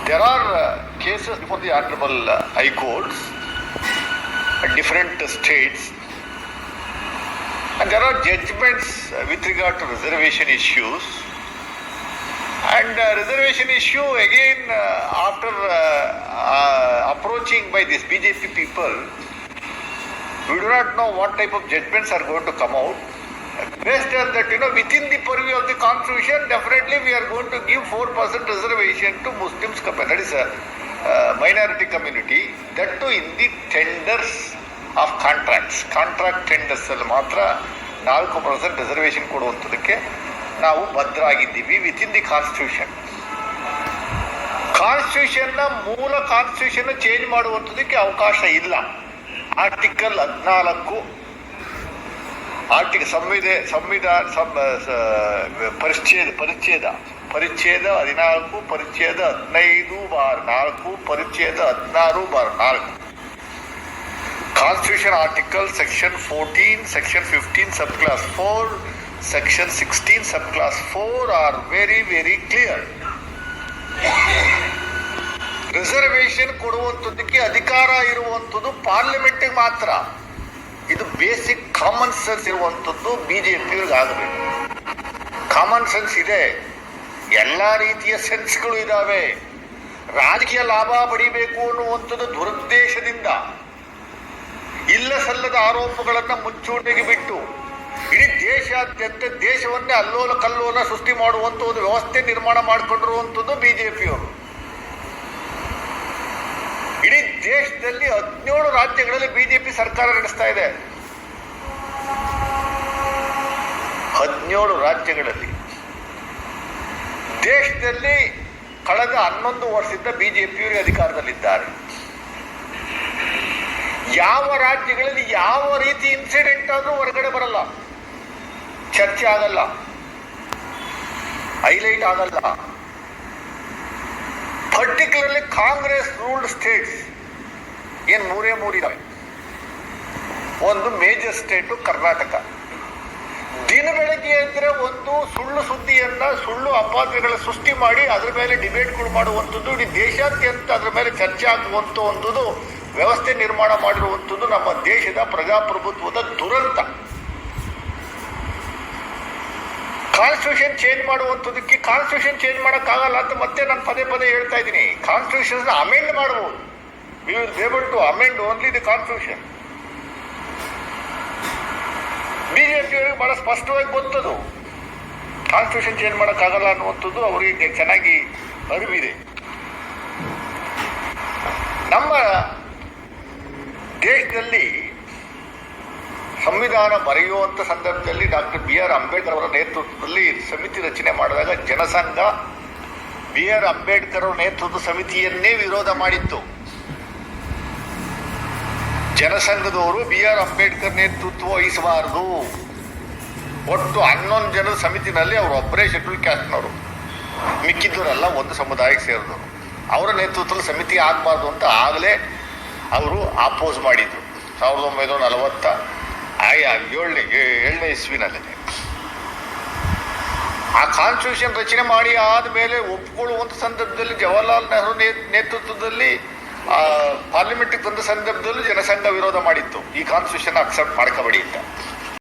There are cases before the Honorable High Courts at different states, and there are judgments with regard to reservation issues. And reservation issue again after approaching by these BJP people, we do not know what type of judgments are going to come out. Based on that, within the purview of the constitution, definitely we are going to give 4% reservation to Muslims, that is a minority community, that too in the tenders of contracts. Contract tenders ಅಲ್ಲಿ ಮಾತ್ರ 4% reservation ಕೊಡುವಂಥದ್ದಕ್ಕೆ ನಾವು ಬದ್ಧರಾಗಿದ್ದೀವಿ within the constitution. ಕಾನ್ಸ್ಟಿಟ್ಯೂಷನ್ನ ಮೂಲ constitution change ಮಾಡುವಂಥದ್ದಕ್ಕೆ ಅವಕಾಶ ಇಲ್ಲ. Article 14 ಪರಿಚ್ಛೇದ 14, ಪರಿಚ್ಛೇದ 15/4, ಪರಿಚ್ಛೇದ 16/4. Constitution article section 14, section 15 subclass 4, section 16 subclass 4 are very very clear. Reservation ಕೊಡುವಂಥದ್ದಕ್ಕೆ ಅಧಿಕಾರ ಇರುವಂಥದ್ದು ಪಾರ್ಲಿಮೆಂಟ್ಗೆ ಮಾತ್ರ. ಇದು ಬೇಸಿಕ್ ಕಾಮನ್ ಸೆನ್ಸ್ ಇರುವಂಥದ್ದು ಬಿಜೆಪಿಯವ್ರಿಗೆ ಆಗಬೇಕು. ಕಾಮನ್ ಸೆನ್ಸ್ ಇದೆ, ಎಲ್ಲ ರೀತಿಯ ಸೆನ್ಸ್ಗಳು ಇದ್ದಾವೆ. ರಾಜಕೀಯ ಲಾಭ ಪಡಿಬೇಕು ಅನ್ನುವಂಥದ್ದು ದುರುದ್ದೇಶದಿಂದ ಇಲ್ಲ ಸಲ್ಲದ ಆರೋಪಗಳನ್ನು ಮುಚ್ಚೂಣಿಗೆ ಬಿಟ್ಟು ಇಡೀ ದೇಶಾದ್ಯಂತ ದೇಶವನ್ನೇ ಅಲ್ಲೋಲ ಕಲ್ಲೋಲ ಸೃಷ್ಟಿ ಮಾಡುವಂಥ ಒಂದು ವ್ಯವಸ್ಥೆ ನಿರ್ಮಾಣ ಮಾಡಿಕೊಂಡಿರುವಂಥದ್ದು ಬಿಜೆಪಿಯವರು. ಇಡೀ ದೇಶದಲ್ಲಿ 17 ರಾಜ್ಯಗಳಲ್ಲಿ ಬಿಜೆಪಿ ಸರ್ಕಾರ ನಡೆಸ್ತಾ ಇದೆ. 17 ರಾಜ್ಯಗಳಲ್ಲಿ ದೇಶದಲ್ಲಿ ಕಳೆದ 11 ವರ್ಷದಿಂದ ಬಿಜೆಪಿಯವರು ಅಧಿಕಾರದಲ್ಲಿದ್ದಾರೆ. ಯಾವ ರಾಜ್ಯಗಳಲ್ಲಿ ಯಾವ ರೀತಿ ಇನ್ಸಿಡೆಂಟ್ ಆದ್ರೂ ಹೊರಗಡೆ ಬರಲ್ಲ, ಚರ್ಚೆ ಆಗಲ್ಲ, ಹೈಲೈಟ್ ಆಗಲ್ಲ. ಪರ್ಟಿಕ್ಯುಲರ್ಲಿ ಕಾಂಗ್ರೆಸ್ ರೂಲ್ಡ್ ಸ್ಟೇಟ್ಸ್ ಏನು 3 ಇದಾವೆ. ಒಂದು ಮೇಜರ್ ಸ್ಟೇಟು ಕರ್ನಾಟಕ. ದಿನ ಬೆಳಗ್ಗೆ ಇದ್ರೆ ಒಂದು ಸುಳ್ಳು ಸುದ್ದಿಯನ್ನ, ಸುಳ್ಳು ಅಪಾದನೆಗಳ ಸೃಷ್ಟಿ ಮಾಡಿ ಅದ್ರ ಮೇಲೆ ಡಿಬೇಟ್ಗಳು ಮಾಡುವಂಥದ್ದು, ಇಡೀ ದೇಶಾದ್ಯಂತ ಅದ್ರ ಮೇಲೆ ಚರ್ಚೆ ಆಗುವಂಥದ್ದು ವ್ಯವಸ್ಥೆ ನಿರ್ಮಾಣ ಮಾಡಿರುವಂಥದ್ದು ನಮ್ಮ ದೇಶದ ಪ್ರಜಾಪ್ರಭುತ್ವದ ದುರಂತ. ಕಾನ್ಸ್ಟಿಟ್ಯೂಷನ್ ಚೇಂಜ್ ಮಾಡುವಂಥದ್ದಕ್ಕೆ ಕಾನ್ಸ್ಟಿಟ್ಯೂಷನ್ ಚೇಂಜ್ ಮಾಡೋಕ್ಕಾಗಲ್ಲ ಅಂತ ಮತ್ತೆ ನಾನು ಪದೇ ಹೇಳ್ತಾ ಇದ್ದೀನಿ. ಕಾನ್ಸ್ಟಿಟ್ಯೂಷನ್ ಅಮೆಂಡ್ ಮಾಡಬಹುದು. We will be able to amend only the constitution. ಬಿಜೆಪಿಯವರಿಗೆ ಬಹಳ ಸ್ಪಷ್ಟವಾಗಿ ಗೊತ್ತದು ಕಾನ್ಸ್ಟಿಟ್ಯೂಷನ್ ಚೇಂಜ್ ಮಾಡೋಕ್ಕಾಗಲ್ಲ ಅನ್ನುವಂಥದ್ದು ಅವರಿಗೆ ಚೆನ್ನಾಗಿ ಅರಿವಿದೆ. ನಮ್ಮ ದೇಶದಲ್ಲಿ ಸಂವಿಧಾನ ಬರೆಯುವಂಥ ಸಂದರ್ಭದಲ್ಲಿ ಡಾಕ್ಟರ್ BR ಅಂಬೇಡ್ಕರ್ ಅವರ ನೇತೃತ್ವದಲ್ಲಿ ಸಮಿತಿ ರಚನೆ ಮಾಡಿದಾಗ ಜನಸಂಘ BR ಅಂಬೇಡ್ಕರ್ ಅವರ ನೇತೃತ್ವದ ಸಮಿತಿಯನ್ನೇ ವಿರೋಧ ಮಾಡಿತ್ತು. ಜನಸಂಘದವರು BR ಅಂಬೇಡ್ಕರ್ ನೇತೃತ್ವ ವಹಿಸಬಾರದು. ಒಟ್ಟು 11 ಜನರ ಸಮಿತಿನಲ್ಲಿ ಅವರು ಒಬ್ಬರೇ ಶೆಡ್ಯೂಲ್ ಕ್ಯಾಸ್ಟ್ನವರು, ಮಿಕ್ಕಿದ್ದವರೆಲ್ಲ ಒಂದು ಸಮುದಾಯಕ್ಕೆ ಸೇರಿದವರು. ಅವರ ನೇತೃತ್ವದಲ್ಲಿ ಸಮಿತಿ ಆಗಬಾರ್ದು ಅಂತ ಆಗಲೇ ಅವರು ಆಪೋಸ್ ಮಾಡಿದ್ರು 1947ನೇ ಇಸ್ವಿನಲ್ಲಿ. ಆ ಕಾನ್ಸ್ಟಿಟ್ಯೂಷನ್ ರಚನೆ ಮಾಡಿ ಆದಮೇಲೆ ಒಪ್ಪಿಕೊಳ್ಳುವಂಥ ಸಂದರ್ಭದಲ್ಲಿ ಜವಾಹರ್ಲಾಲ್ ನೆಹರು ನೇತೃತ್ವದಲ್ಲಿ ಪಾರ್ಲಿಮೆಂಟ್ಗೆ ತಂದ ಸಂದರ್ಭದಲ್ಲೂ ಜನಸಂಘ ವಿರೋಧ ಮಾಡಿತ್ತು, ಈ ಕಾನ್ಸ್ಟಿಟ್ಯೂಷನ್ ಅಕ್ಸೆಪ್ಟ್ ಮಾಡ್ಕೋಬೇಡಿ ಅಂತ.